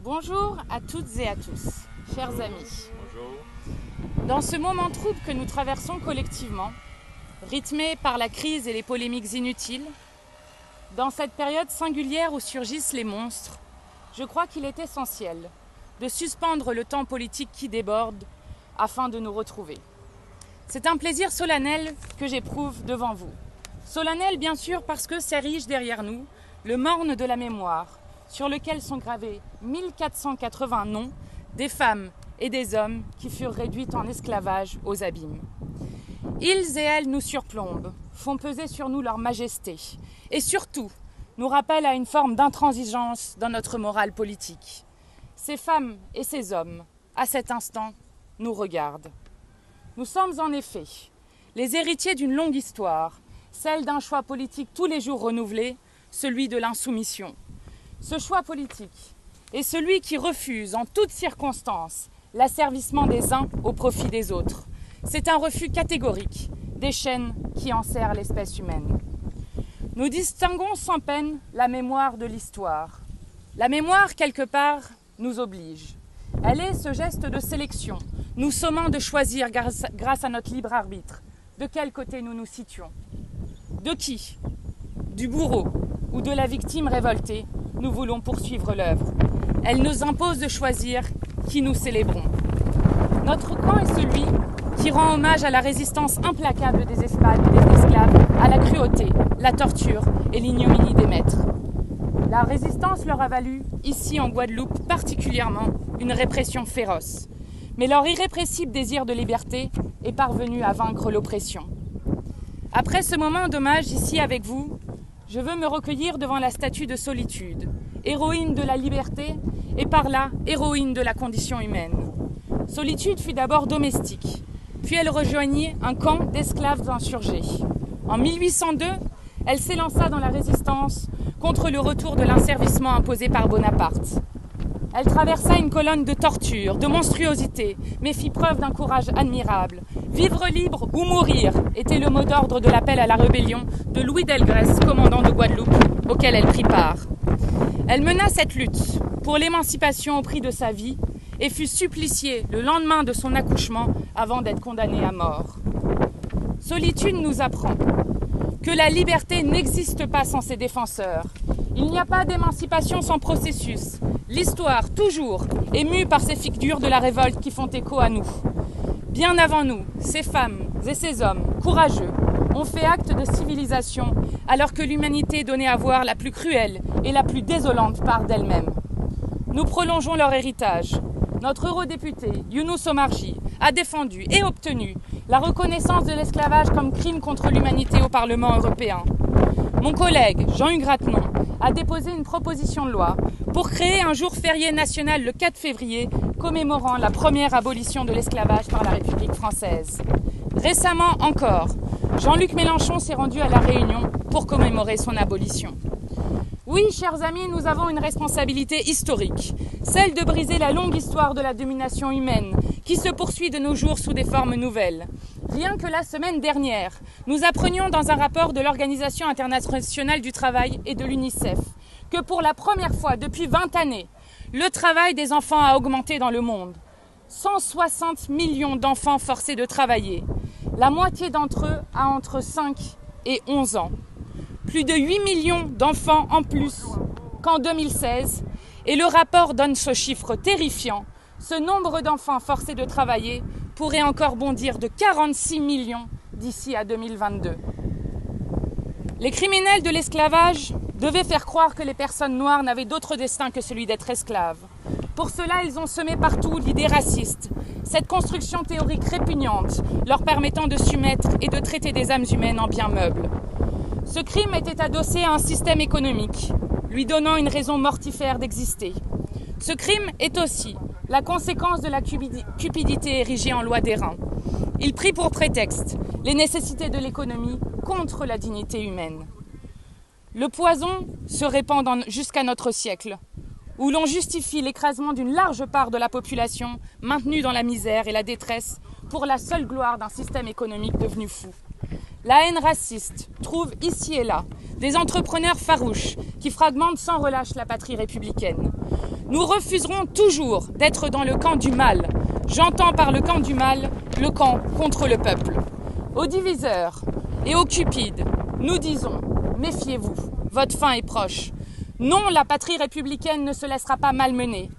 Bonjour à toutes et à tous, chers amis. Bonjour. Dans ce moment trouble que nous traversons collectivement, rythmé par la crise et les polémiques inutiles, dans cette période singulière où surgissent les monstres, je crois qu'il est essentiel de suspendre le temps politique qui déborde afin de nous retrouver. C'est un plaisir solennel que j'éprouve devant vous. Solennel bien sûr parce que s'érige derrière nous le morne de la mémoire, sur lequel sont gravés 1480 noms des femmes et des hommes qui furent réduits en esclavage aux abîmes. Ils et elles nous surplombent, font peser sur nous leur majesté et surtout nous rappellent à une forme d'intransigeance dans notre morale politique. Ces femmes et ces hommes, à cet instant, nous regardent. Nous sommes en effet les héritiers d'une longue histoire, celle d'un choix politique tous les jours renouvelé, celui de l'insoumission. Ce choix politique est celui qui refuse en toutes circonstances l'asservissement des uns au profit des autres. C'est un refus catégorique des chaînes qui enserrent l'espèce humaine. Nous distinguons sans peine la mémoire de l'histoire. La mémoire, quelque part, nous oblige. Elle est ce geste de sélection, nous sommant de choisir grâce à notre libre arbitre de quel côté nous nous situons. De qui? Du bourreau ou de la victime révoltée, nous voulons poursuivre l'œuvre. Elle nous impose de choisir qui nous célébrons. Notre camp est celui qui rend hommage à la résistance implacable des esclaves, à la cruauté, la torture et l'ignominie des maîtres. La résistance leur a valu, ici en Guadeloupe particulièrement, une répression féroce. Mais leur irrépressible désir de liberté est parvenu à vaincre l'oppression. Après ce moment d'hommage ici avec vous, je veux me recueillir devant la statue de Solitude, héroïne de la liberté et par là, héroïne de la condition humaine. Solitude fut d'abord domestique, puis elle rejoignit un camp d'esclaves insurgés. En 1802, elle s'élança dans la résistance contre le retour de l'asservissement imposé par Bonaparte. Elle traversa une colonne de torture, de monstruosité, mais fit preuve d'un courage admirable. Vivre libre ou mourir était le mot d'ordre de l'appel à la rébellion de Louis Delgrès, commandant de Guadeloupe, auquel elle prit part. Elle mena cette lutte pour l'émancipation au prix de sa vie et fut suppliciée le lendemain de son accouchement avant d'être condamnée à mort. Solitude nous apprend que la liberté n'existe pas sans ses défenseurs. Il n'y a pas d'émancipation sans processus. L'histoire, toujours, est mue par ces figures de la révolte qui font écho à nous. Bien avant nous, ces femmes et ces hommes, courageux, ont fait acte de civilisation alors que l'humanité donnait à voir la plus cruelle et la plus désolante part d'elle-même. Nous prolongeons leur héritage. Notre eurodéputé, Younous Omarjee, a défendu et obtenu la reconnaissance de l'esclavage comme crime contre l'humanité au Parlement européen. Mon collègue, Jean-Hugues Ratenon, a déposé une proposition de loi pour créer un jour férié national le 4 février, commémorant la première abolition de l'esclavage par la République française. Récemment encore, Jean-Luc Mélenchon s'est rendu à La Réunion pour commémorer son abolition. Oui, chers amis, nous avons une responsabilité historique, celle de briser la longue histoire de la domination humaine qui se poursuit de nos jours sous des formes nouvelles. Rien que la semaine dernière, nous apprenions dans un rapport de l'Organisation internationale du travail et de l'UNICEF que pour la première fois depuis 20 années, le travail des enfants a augmenté dans le monde. 160 millions d'enfants forcés de travailler. La moitié d'entre eux a entre 5 et 11 ans. Plus de 8 millions d'enfants en plus qu'en 2016. Et le rapport donne ce chiffre terrifiant. Ce nombre d'enfants forcés de travailler pourrait encore bondir de 46 millions d'ici à 2022. Les criminels de l'esclavage devaient faire croire que les personnes noires n'avaient d'autre destin que celui d'être esclaves. Pour cela, ils ont semé partout l'idée raciste, cette construction théorique répugnante leur permettant de soumettre et de traiter des âmes humaines en biens meubles. Ce crime était adossé à un système économique, lui donnant une raison mortifère d'exister. Ce crime est aussi la conséquence de la cupidité érigée en loi d'airain. Il prit pour prétexte les nécessités de l'économie contre la dignité humaine. Le poison se répand jusqu'à notre siècle, où l'on justifie l'écrasement d'une large part de la population maintenue dans la misère et la détresse pour la seule gloire d'un système économique devenu fou. La haine raciste trouve ici et là des entrepreneurs farouches qui fragmentent sans relâche la patrie républicaine. Nous refuserons toujours d'être dans le camp du mal. J'entends par le camp du mal, le camp contre le peuple. Aux diviseurs et aux cupides, nous disons, méfiez-vous, votre fin est proche. Non, la patrie républicaine ne se laissera pas malmener.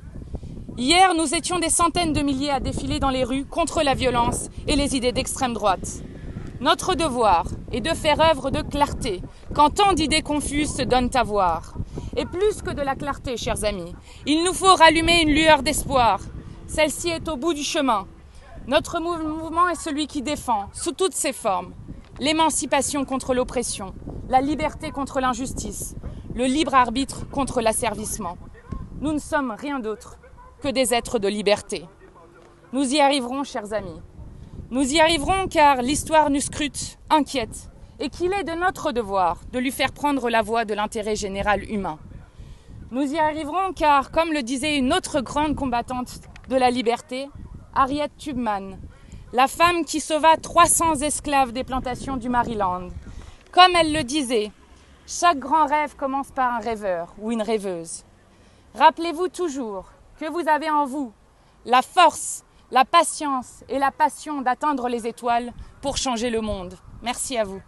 Hier, nous étions des centaines de milliers à défiler dans les rues contre la violence et les idées d'extrême droite. Notre devoir est de faire œuvre de clarté quand tant d'idées confuses se donnent à voir. Et plus que de la clarté, chers amis, il nous faut rallumer une lueur d'espoir. Celle-ci est au bout du chemin. Notre mouvement est celui qui défend, sous toutes ses formes, l'émancipation contre l'oppression, la liberté contre l'injustice, le libre arbitre contre l'asservissement. Nous ne sommes rien d'autre que des êtres de liberté. Nous y arriverons, chers amis. Nous y arriverons car l'histoire nous scrute, inquiète, et qu'il est de notre devoir de lui faire prendre la voie de l'intérêt général humain. Nous y arriverons car, comme le disait une autre grande combattante de la liberté, Harriet Tubman, la femme qui sauva 300 esclaves des plantations du Maryland. Comme elle le disait, chaque grand rêve commence par un rêveur ou une rêveuse. Rappelez-vous toujours que vous avez en vous la force, la patience et la passion d'atteindre les étoiles pour changer le monde. Merci à vous.